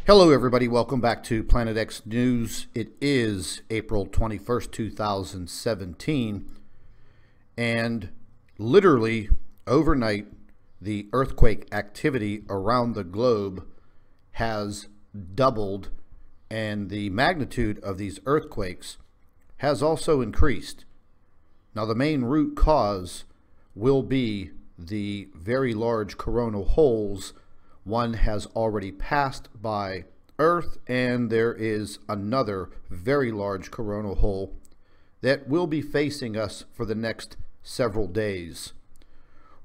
Hello everybody, welcome back to Planet X News. It is April 21st, 2017, and literally overnight the earthquake activity around the globe has doubled, and the magnitude of these earthquakes has also increased. Now the main root cause will be the very large coronal holes. One has already passed by Earth, and there is another very large coronal hole that will be facing us for the next several days.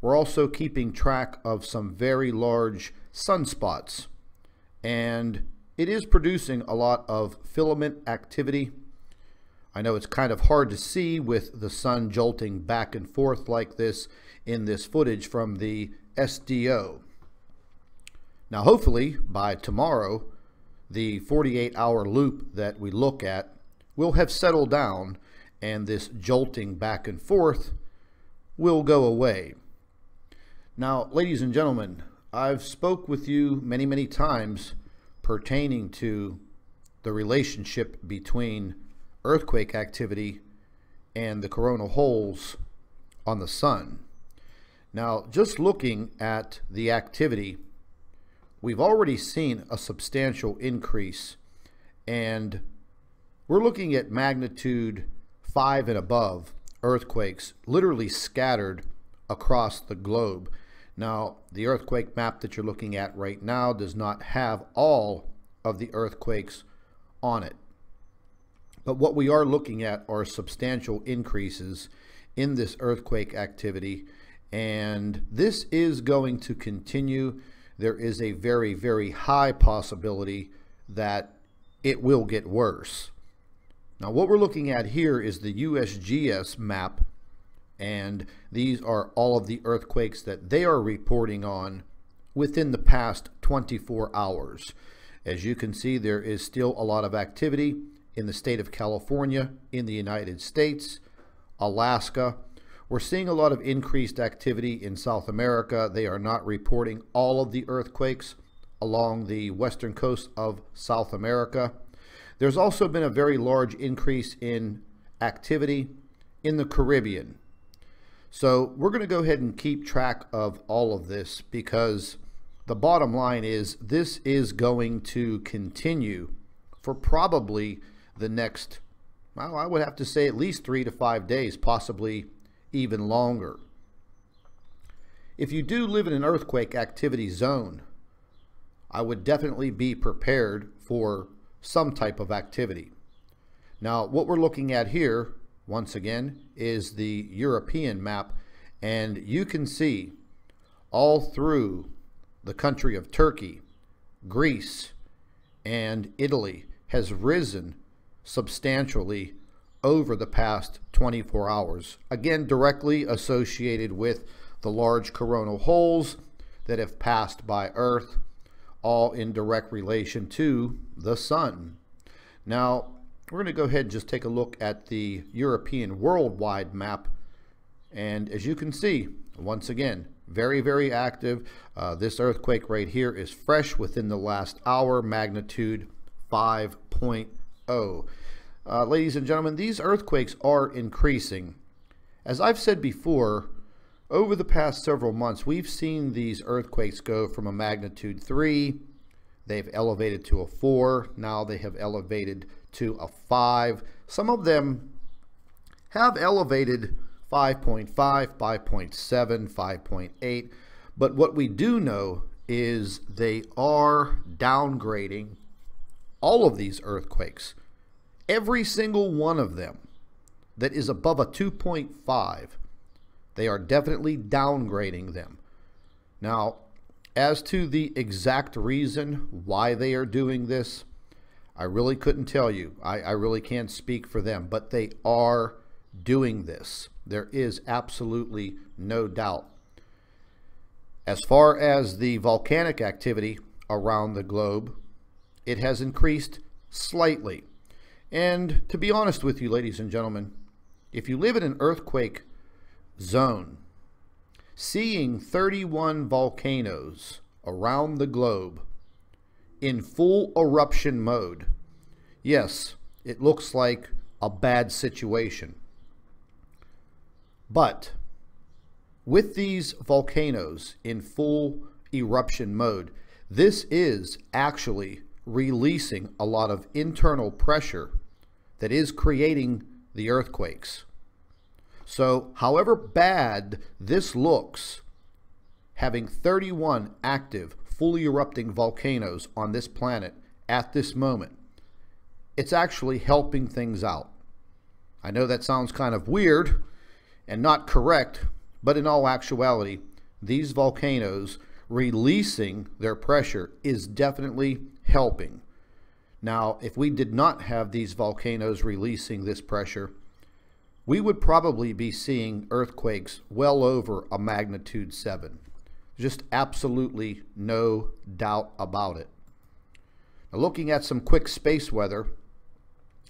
We're also keeping track of some very large sunspots, and it is producing a lot of filament activity. I know it's kind of hard to see with the sun jolting back and forth like this in this footage from the SDO. Now hopefully by tomorrow the 48-hour loop that we look at will have settled down and this jolting back and forth will go away. Now ladies and gentlemen, I've spoke with you many times pertaining to the relationship between earthquake activity and the coronal holes on the sun. Now just looking at the activity, we've already seen a substantial increase, and we're looking at magnitude 5 and above earthquakes literally scattered across the globe. Now, the earthquake map that you're looking at right now does not have all of the earthquakes on it. But what we are looking at are substantial increases in this earthquake activity, and this is going to continue. There is a very high possibility that it will get worse. Now what we're looking at here is the USGS map, and these are all of the earthquakes that they are reporting on within the past 24 hours. As you can see, there is still a lot of activity in the state of California, in the United States, Alaska. We're seeing a lot of increased activity in South America. They are not reporting all of the earthquakes along the western coast of South America. There's also been a very large increase in activity in the Caribbean. So we're going to go ahead and keep track of all of this, because the bottom line is this is going to continue for probably the next, well, I would have to say at least 3 to 5 days, possibly even longer. If you do live in an earthquake activity zone, I would definitely be prepared for some type of activity. Now what we're looking at here once again is the European map, and you can see all through the country of Turkey, Greece, and Italy has risen substantially over the past 24 hours. Again, directly associated with the large coronal holes that have passed by Earth, all in direct relation to the sun. Now, we're going to go ahead and just take a look at the European worldwide map. And as you can see, once again, very active. This earthquake right here is fresh within the last hour, magnitude 5.0. Ladies and gentlemen, these earthquakes are increasing. As I've said before, over the past several months, we've seen these earthquakes go from a magnitude 3, they've elevated to a 4, now they have elevated to a 5. Some of them have elevated 5.5, 5.7, 5.8, but what we do know is they are downgrading all of these earthquakes. Every single one of them that is above a 2.5, they are definitely downgrading them. Now, as to the exact reason why they are doing this, I really couldn't tell you. I really can't speak for them, but they are doing this. There is absolutely no doubt. As far as the volcanic activity around the globe, it has increased slightly. And to be honest with you, ladies and gentlemen, if you live in an earthquake zone, seeing 31 volcanoes around the globe in full eruption mode. Yes, it looks like a bad situation. But with these volcanoes in full eruption mode, this is actually releasing a lot of internal pressure that is creating the earthquakes. So, however bad this looks, having 31 active, fully erupting volcanoes on this planet at this moment, it's actually helping things out. I know that sounds kind of weird and not correct, but in all actuality, these volcanoes releasing their pressure is definitely helping. Now, if we did not have these volcanoes releasing this pressure, we would probably be seeing earthquakes well over a magnitude 7. Just absolutely no doubt about it. Now, looking at some quick space weather,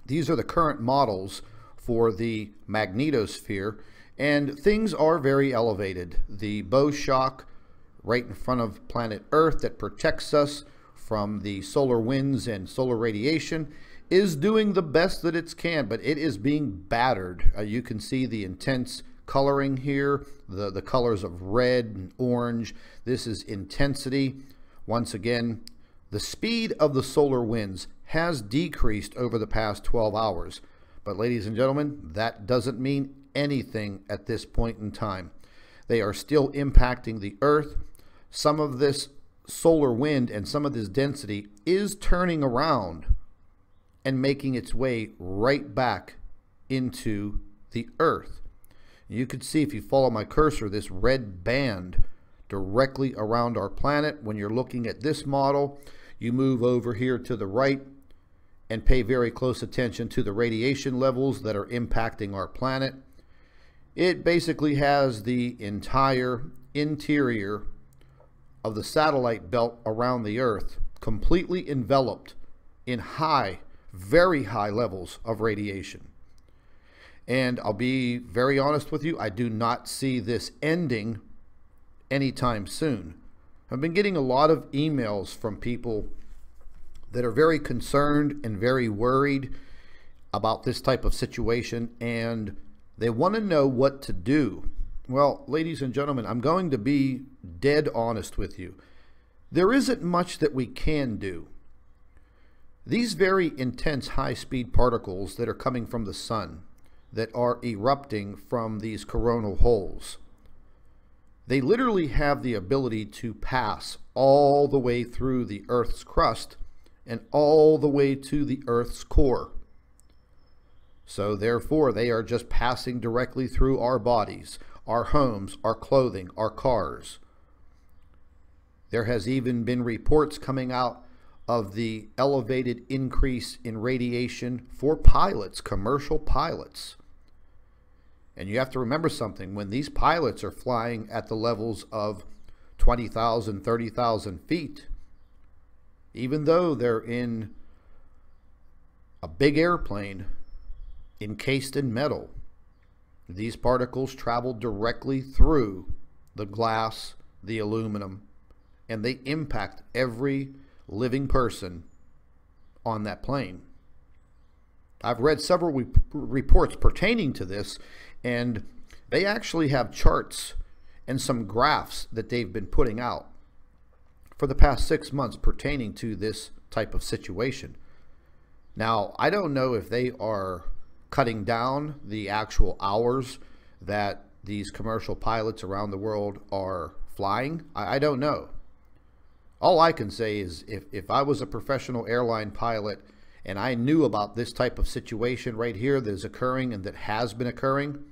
these are the current models for the magnetosphere, and things are very elevated. The bow shock right in front of planet Earth that protects us from the solar winds and solar radiation is doing the best that it can, but it is being battered. You can see the intense coloring here, the colors of red and orange. This is intensity. Once again, the speed of the solar winds has decreased over the past 12 hours. But ladies and gentlemen, that doesn't mean anything at this point in time. They are still impacting the Earth. Some of this solar wind and some of this density is turning around and making its way right back into the Earth. You can see, if you follow my cursor, this red band directly around our planet. When you're looking at this model, you move over here to the right and pay very close attention to the radiation levels that are impacting our planet. It basically has the entire interior of the satellite belt around the Earth completely enveloped in high, very high levels of radiation. And I'll be very honest with you, I do not see this ending anytime soon. I've been getting a lot of emails from people that are very concerned and very worried about this type of situation, and they want to know what to do. Well, ladies and gentlemen, I'm going to be dead honest with you. There isn't much that we can do. These very intense high-speed particles that are coming from the sun, that are erupting from these coronal holes, they literally have the ability to pass all the way through the Earth's crust and all the way to the Earth's core. So therefore, they are just passing directly through our bodies, our homes, our clothing, our cars. There has even been reports coming out of the elevated increase in radiation for pilots, commercial pilots. And you have to remember something. When these pilots are flying at the levels of 20,000, 30,000 feet, even though they're in a big airplane encased in metal, these particles travel directly through the glass, the aluminum, and they impact every living person on that plane. I've read several reports pertaining to this, and they actually have charts and some graphs that they've been putting out for the past 6 months pertaining to this type of situation. Now, I don't know if they are cutting down the actual hours that these commercial pilots around the world are flying. I don't know. All I can say is if I was a professional airline pilot and I knew about this type of situation right here that is occurring and that has been occurring,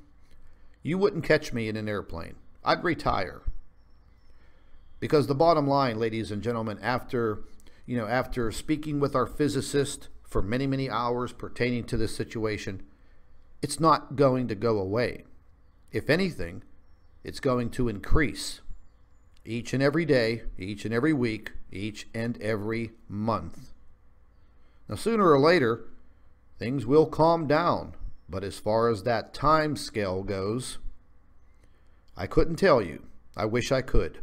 you wouldn't catch me in an airplane. I'd retire. Because the bottom line, ladies and gentlemen, after speaking with our physicist for many, many hours pertaining to this situation, it's not going to go away. If anything, it's going to increase each and every day, each and every week, each and every month. Now, sooner or later, things will calm down. But as far as that time scale goes, I couldn't tell you. I wish I could.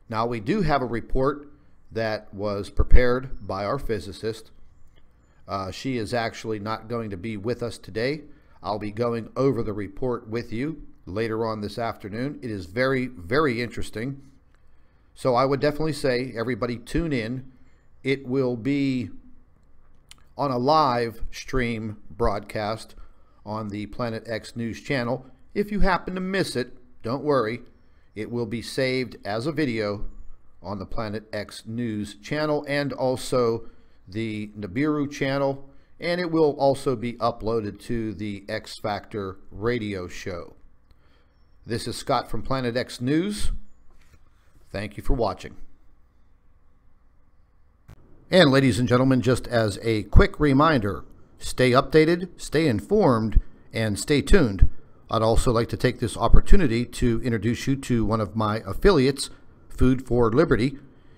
Now, we do have a report that was prepared by our physicist. She is actually not going to be with us today. I'll be going over the report with you later on this afternoon. It is very, very interesting. So I would definitely say everybody tune in. It will be on a live stream broadcast on the Planet X News channel. If you happen to miss it, don't worry. It will be saved as a video on the Planet X News channel and also the Nibiru channel, and it will also be uploaded to the X Factor radio show. This is Scott from Planet X News. Thank you for watching. And ladies and gentlemen, just as a quick reminder, stay updated, stay informed, and stay tuned. I'd also like to take this opportunity to introduce you to one of my affiliates, Food for Liberty.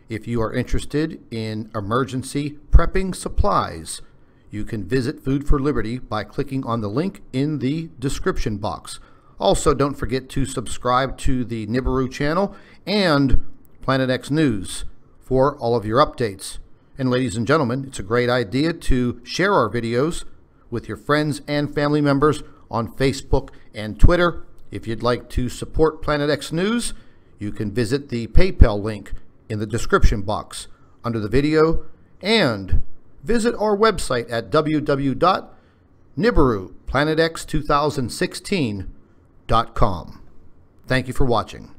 If you are interested in emergency prepping supplies, you can visit Food for Liberty by clicking on the link in the description box. Also, don't forget to subscribe to the Nibiru channel and Planet X News for all of your updates. And ladies and gentlemen, it's a great idea to share our videos with your friends and family members on Facebook and Twitter. If you'd like to support Planet X News, you can visit the PayPal link in the description box under the video and visit our website at www.nibiruplanetex2016.com. Thank you for watching.